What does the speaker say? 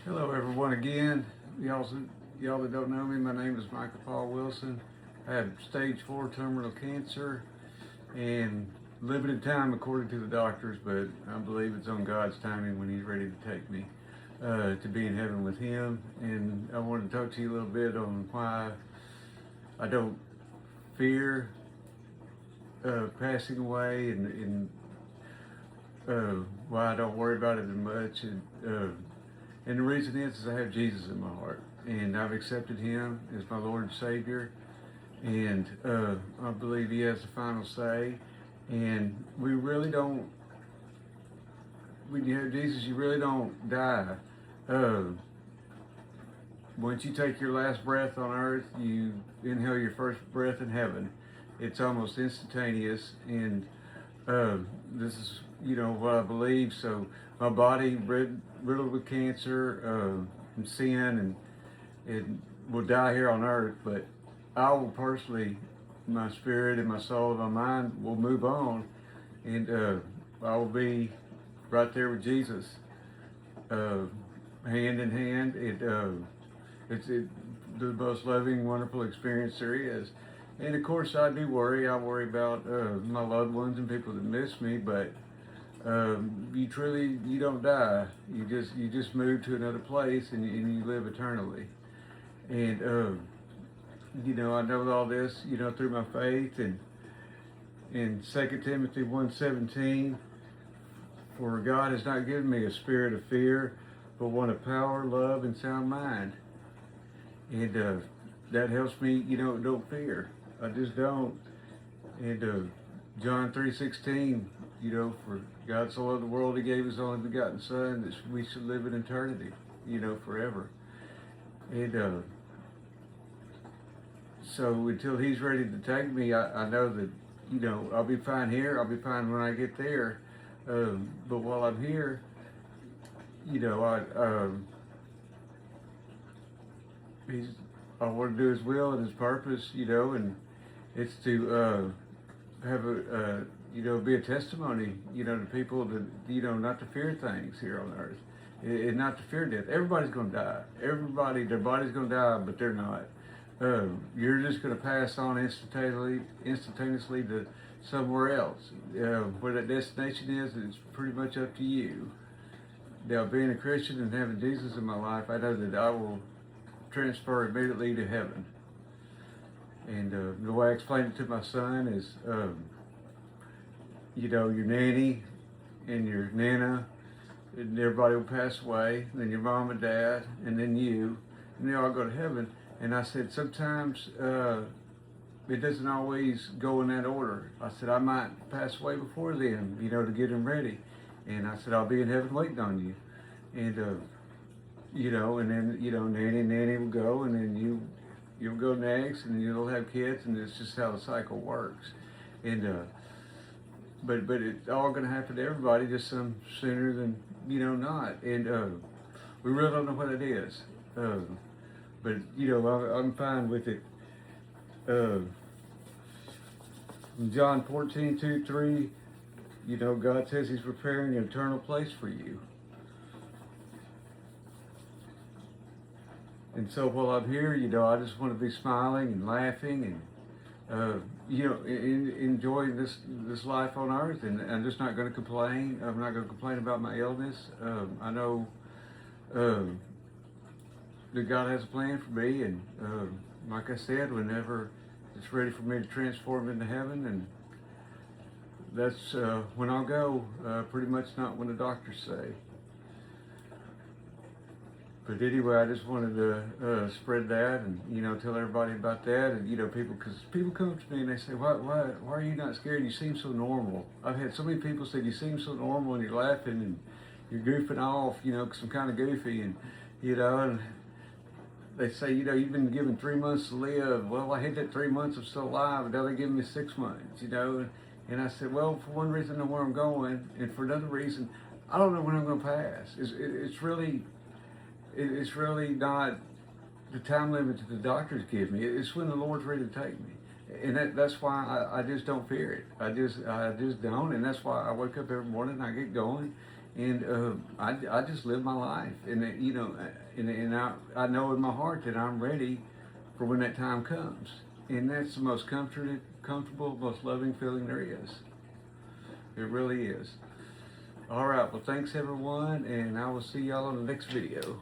Hello, everyone. Again, y'all that don't know me, my name is Michael Paul Wilson. I have stage 4 terminal cancer and limited time according to the doctors, but I believe it's on God's timing when He's ready to take me to be in heaven with Him. And I wanted to talk to you a little bit on why I don't fear passing away and why I don't worry about it as much. And the reason is I have Jesus in my heart, and I've accepted Him as my Lord and Savior, and I believe He has the final say. And we really don't, when you have Jesus, you really don't die. Uh, Once you take your last breath on earth, you inhale your first breath in heaven. It's almost instantaneous, and this is, what I believe. So my body riddled with cancer and sin, and it will die here on earth. But I will personally, my spirit and my soul and my mind will move on, and I will be right there with Jesus, uh, hand in hand. It's the most loving, wonderful experience there is. And of course, I do worry. I worry about my loved ones and people that miss me. But you don't die. You just move to another place, and you live eternally. And I know all this, through my faith. And in 2 Timothy 1:17, for God has not given me a spirit of fear, but one of power, love, and sound mind. And that helps me, don't fear. I just don't. And John 3:16, for God so loved the world, He gave His only begotten Son, that we should live in eternity, forever. And so until He's ready to take me, I know that, I'll be fine here. I'll be fine when I get there. But while I'm here, I want to do His will and His purpose, and it's to have be a testimony, to people that, not to fear things here on earth, and not to fear death. Everybody's going to die. Everybody, their body's going to die, but they're not. You're just going to pass on instantaneously to somewhere else. Where that destination is, it's pretty much up to you. Now, being a Christian and having Jesus in my life, I know that I will transfer immediately to heaven. And the way I explained it to my son is, your nanny and your nana, and everybody will pass away, and then your mom and dad, and then you, and they all go to heaven. And I said, sometimes it doesn't always go in that order. I said, I might pass away before then, to get them ready. And I said, I'll be in heaven waiting on you. And, and then, nanny will go, and then you'll go next, and you'll have kids, and it's just how the cycle works. And, but it's all going to happen to everybody, just some sooner than, not. And we really don't know what it is. But, I'm fine with it. John 14:2-3, God says He's preparing an eternal place for you. And so while I'm here, I just want to be smiling and laughing and, enjoying this life on earth. And I'm just not going to complain. I'm not going to complain about my illness. I know that God has a plan for me. And like I said, whenever it's ready for me to transform into heaven, and that's when I'll go, pretty much not when the doctors say. But anyway, I just wanted to spread that and, tell everybody about that. And, because people come up to me and they say, why are you not scared? You seem so normal. I've had so many people say, you seem so normal, and you're laughing and you're goofing off, because I'm kind of goofy. And, and they say, you've been given 3 months to live. Well, I hate that 3 months, I'm still alive, and now they're giving me 6 months, And I said, well, for one reason, I know where I'm going. And for another reason, I don't know when I'm going to pass. It's really not the time limit that the doctors give me. It's when the Lord's ready to take me. And that's why I just don't fear it. I just don't. And that's why I wake up every morning and I get going. And I just live my life, and you know, and I know in my heart that I'm ready for when that time comes, and that's the most comfortable, most loving feeling there is. It really is. All right, well, thanks everyone, and I will see y'all on the next video.